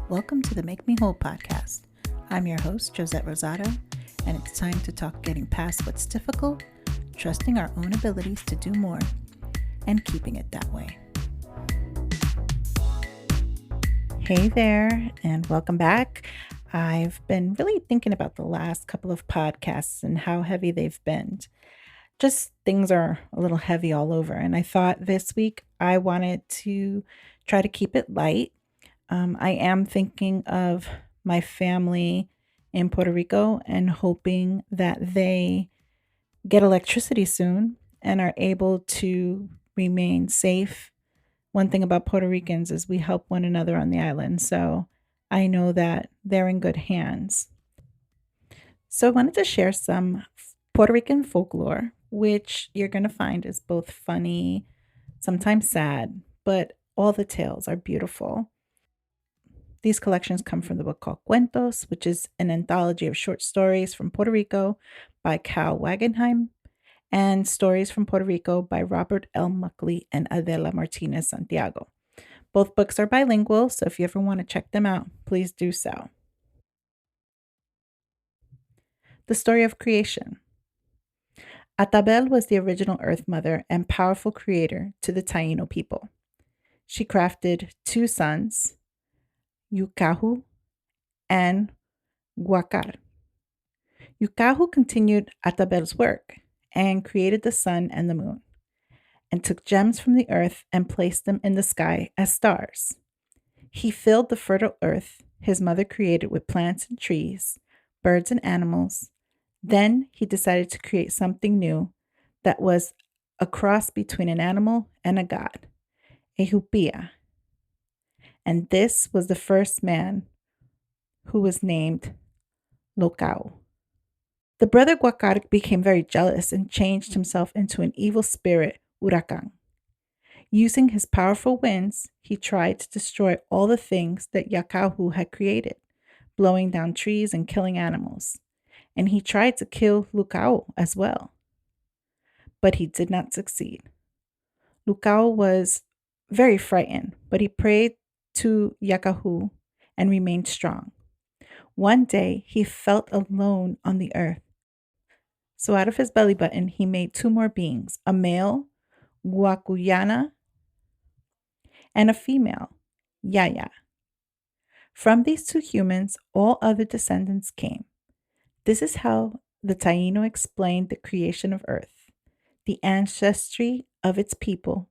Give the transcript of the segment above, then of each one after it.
Welcome to the Make Me Whole podcast. I'm your host, Josette Rosado, and it's time to talk getting past what's difficult, trusting our own abilities to do more, and keeping it that way. Hey there, and welcome back. I've been really thinking about the last couple of podcasts and how heavy they've been. Just things are a little heavy all over, and I thought this week I wanted to try to keep it light. I am thinking of my family in Puerto Rico and hoping that they get electricity soon and are able to remain safe. One thing about Puerto Ricans is we help one another on the island. So I know that they're in good hands. So I wanted to share some Puerto Rican folklore, which you're going to find is both funny, sometimes sad, but all the tales are beautiful. These collections come from the book called Cuentos, which is an anthology of short stories from Puerto Rico by Cal Wagenheim, and Stories from Puerto Rico by Robert L. Muckley and Adela Martinez Santiago. Both books are bilingual, so if you ever want to check them out, please do so. The story of creation. Atabel was the original Earth Mother and powerful creator to the Taíno people. She crafted two sons, Yucahu and Guacar. Yucahu continued Atabel's work and created the sun and the moon, and took gems from the earth and placed them in the sky as stars. He filled the fertile earth his mother created with plants and trees, birds and animals. Then he decided to create something new that was a cross between an animal and a god, a hupia. And this was the first man, who was named Locao. The brother Guacar became very jealous and changed himself into an evil spirit, Huracan. Using his powerful winds, he tried to destroy all the things that Yacahu had created, blowing down trees and killing animals. And he tried to kill Lucao as well. But he did not succeed. Lucao was very frightened, but he prayed to Yacahu and remained strong. One day, he felt alone on the earth. So out of his belly button, he made two more beings, a male, Guacuyana, and a female, Yaya. From these two humans, all other descendants came. This is how the Taíno explained the creation of Earth, the ancestry of its people,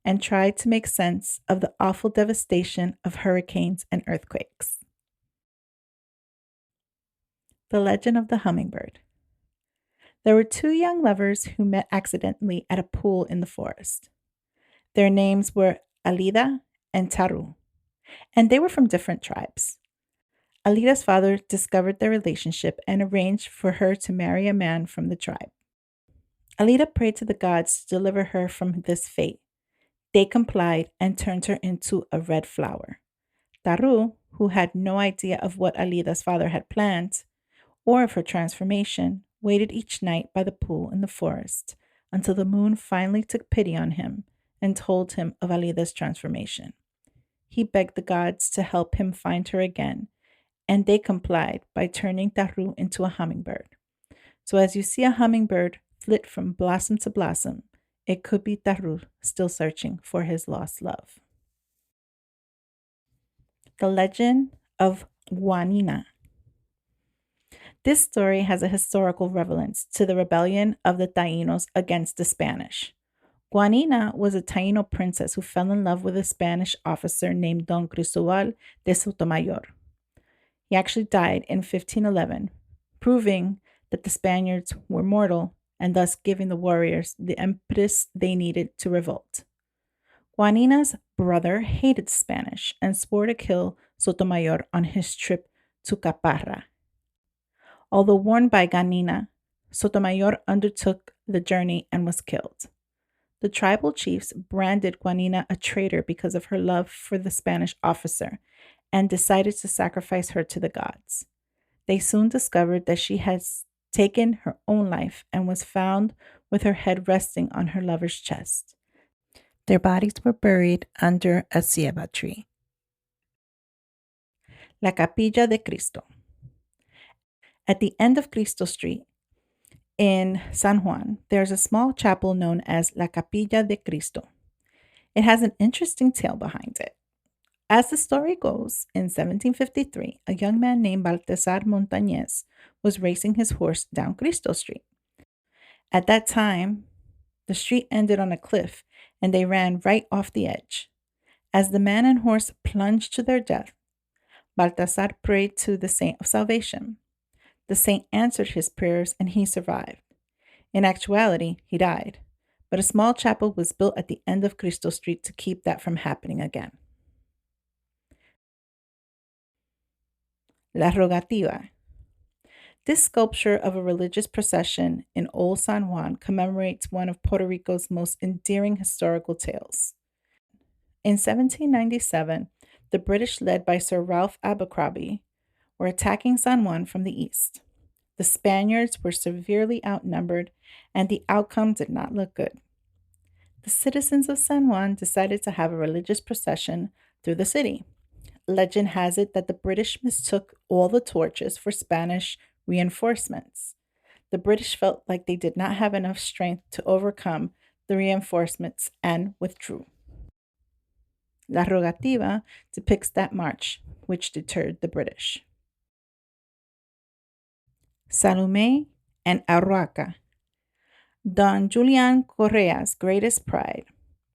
and tried to make sense of the awful devastation of hurricanes and earthquakes. The Legend of the Hummingbird. There were two young lovers who met accidentally at a pool in the forest. Their names were Alida and Taru, and they were from different tribes. Alida's father discovered their relationship and arranged for her to marry a man from the tribe. Alida prayed to the gods to deliver her from this fate. They complied and turned her into a red flower. Taru, who had no idea of what Alida's father had planned or of her transformation, waited each night by the pool in the forest until the moon finally took pity on him and told him of Alida's transformation. He begged the gods to help him find her again, and they complied by turning Taru into a hummingbird. So as you see a hummingbird flit from blossom to blossom, it could be Taru still searching for his lost love. The Legend of Guanina. This story has a historical relevance to the rebellion of the Taínos against the Spanish. Guanina was a Taíno princess who fell in love with a Spanish officer named Don Cristobal de Sotomayor. He actually died in 1511, proving that the Spaniards were mortal and thus giving the warriors the impetus they needed to revolt. Guanina's brother hated the Spanish and swore to kill Sotomayor on his trip to Caparra. Although warned by Guanina, Sotomayor undertook the journey and was killed. The tribal chiefs branded Guanina a traitor because of her love for the Spanish officer and decided to sacrifice her to the gods. They soon discovered that she had taken her own life and was found with her head resting on her lover's chest. Their bodies were buried under a ceiba tree. La Capilla de Cristo. At the end of Cristo Street in San Juan, there's a small chapel known as La Capilla de Cristo. It has an interesting tale behind it. As the story goes, in 1753, a young man named Baltasar Montañez was racing his horse down Cristo Street. At that time, the street ended on a cliff and they ran right off the edge. As the man and horse plunged to their death, Baltasar prayed to the Saint of Salvation. The saint answered his prayers and he survived. In actuality, he died, but a small chapel was built at the end of Cristo Street to keep that from happening again. La Rogativa. This sculpture of a religious procession in Old San Juan commemorates one of Puerto Rico's most endearing historical tales. In 1797, the British, led by Sir Ralph Abercrombie, were attacking San Juan from the east. The Spaniards were severely outnumbered, and the outcome did not look good. The citizens of San Juan decided to have a religious procession through the city. Legend has it that the British mistook all the torches for Spanish reinforcements. The British felt like they did not have enough strength to overcome the reinforcements and withdrew. La Rogativa depicts that march, which deterred the British. Salome and Arhuaca. Don Julian Correa's greatest pride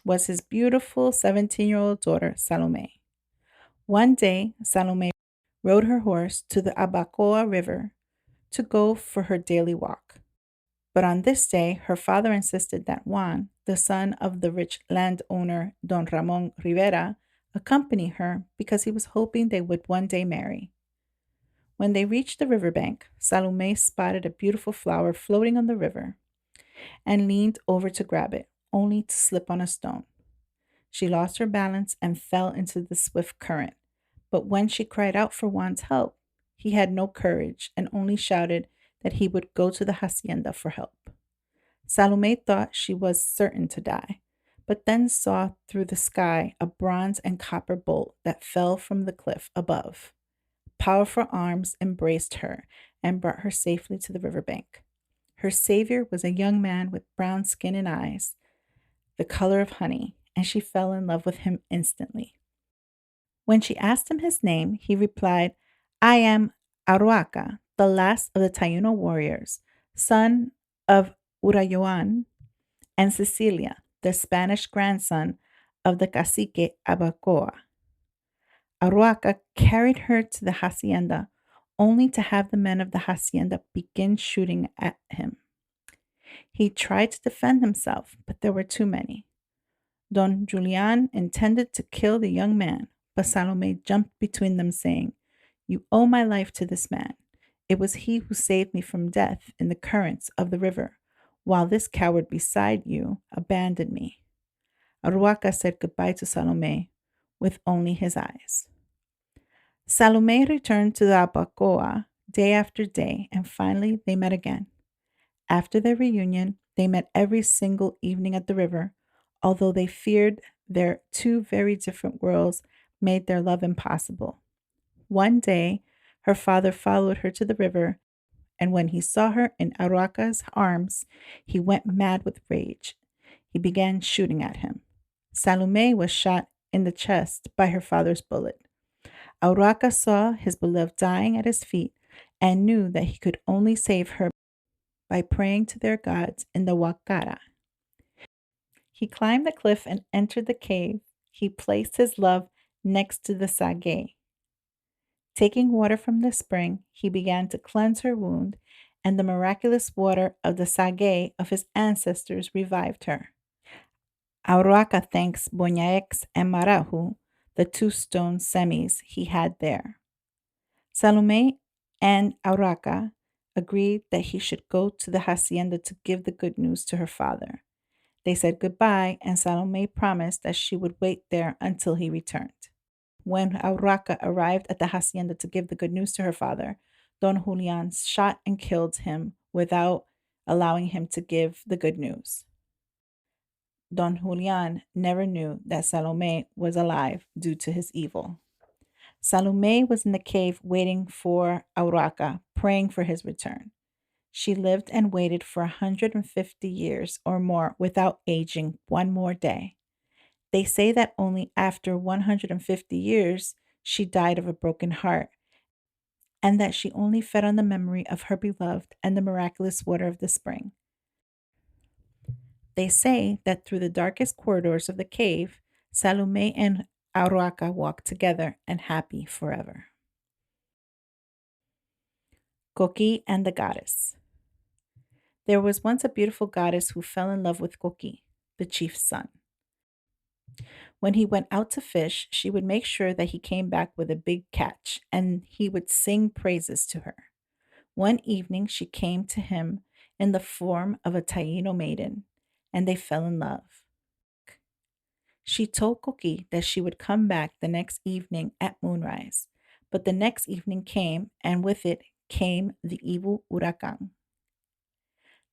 was his beautiful 17-year-old daughter, Salome. One day, Salome rode her horse to the Abacoa River to go for her daily walk. But on this day, her father insisted that Juan, the son of the rich landowner Don Ramon Rivera, accompany her because he was hoping they would one day marry. When they reached the riverbank, Salome spotted a beautiful flower floating on the river and leaned over to grab it, only to slip on a stone. She lost her balance and fell into the swift current. But when she cried out for Juan's help, he had no courage and only shouted that he would go to the hacienda for help. Salome thought she was certain to die, but then saw through the sky a bronze and copper bolt that fell from the cliff above. Powerful arms embraced her and brought her safely to the riverbank. Her savior was a young man with brown skin and eyes, the color of honey, and she fell in love with him instantly. When she asked him his name, he replied, I am Arhuaca, the last of the Taíno warriors, son of Urayoan and Cecilia, the Spanish grandson of the cacique Abacoa. Arhuaca carried her to the hacienda, only to have the men of the hacienda begin shooting at him. He tried to defend himself, but there were too many. Don Julian intended to kill the young man, but Salome jumped between them, saying, You owe my life to this man. It was he who saved me from death in the currents of the river, while this coward beside you abandoned me. Arhuaca said goodbye to Salome with only his eyes. Salome returned to the Abacoa day after day, and finally they met again. After their reunion, they met every single evening at the river, although they feared their two very different worlds made their love impossible. One day, her father followed her to the river, and when he saw her in Arhuaca's arms, he went mad with rage. He began shooting at him. Salome was shot in the chest by her father's bullet. Arhuaca saw his beloved dying at his feet and knew that he could only save her by praying to their gods in the Huacara. He climbed the cliff and entered the cave. He placed his love next to the sage. Taking water from the spring, he began to cleanse her wound, and the miraculous water of the sage of his ancestors revived her. Arhuaca thanks Boñaex and Marahu, the two stone semis he had there. Salome and Arhuaca agreed that he should go to the hacienda to give the good news to her father. They said goodbye, and Salome promised that she would wait there until he returned. When Arhuaca arrived at the hacienda to give the good news to her father, Don Julian shot and killed him without allowing him to give the good news. Don Julian never knew that Salome was alive due to his evil. Salome was in the cave waiting for Auraka, praying for his return. She lived and waited for 150 years or more without aging one more day. They say that only after 150 years she died of a broken heart, and that she only fed on the memory of her beloved and the miraculous water of the spring. They say that through the darkest corridors of the cave, Salome and Aruaca walked together and happy forever. Koki and the Goddess. There was once a beautiful goddess who fell in love with Koki, the chief's son. When he went out to fish, she would make sure that he came back with a big catch, and he would sing praises to her. One evening, she came to him in the form of a Taino maiden, and they fell in love. She told Koki that she would come back the next evening at moonrise, but the next evening came, and with it came the evil huracan.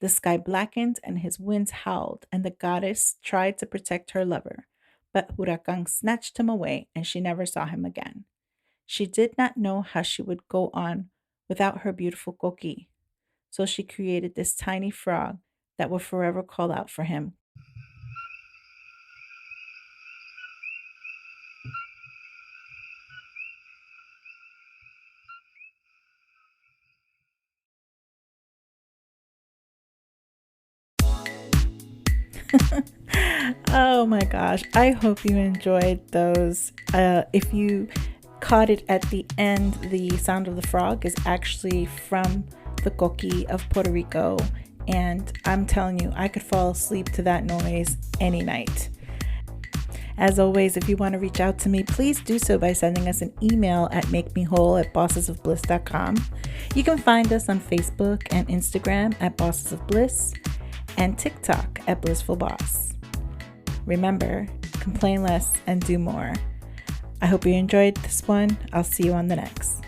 The sky blackened and his winds howled, and the goddess tried to protect her lover, but Huracan snatched him away, and she never saw him again. She did not know how she would go on without her beautiful Koki, so she created this tiny frog that would forever call out for him. Oh my gosh, I hope you enjoyed those. If you caught it at the end, the sound of the frog is actually from the Koki of Puerto Rico, and I'm telling you, I could fall asleep to that noise any night. As always, if you want to reach out to me, please do so by sending us an email at makemewhole@bossesofbliss.com. You can find us on Facebook and Instagram at Bosses of Bliss and TikTok at Blissful Boss. Remember, complain less and do more. I hope you enjoyed this one. I'll see you on the next.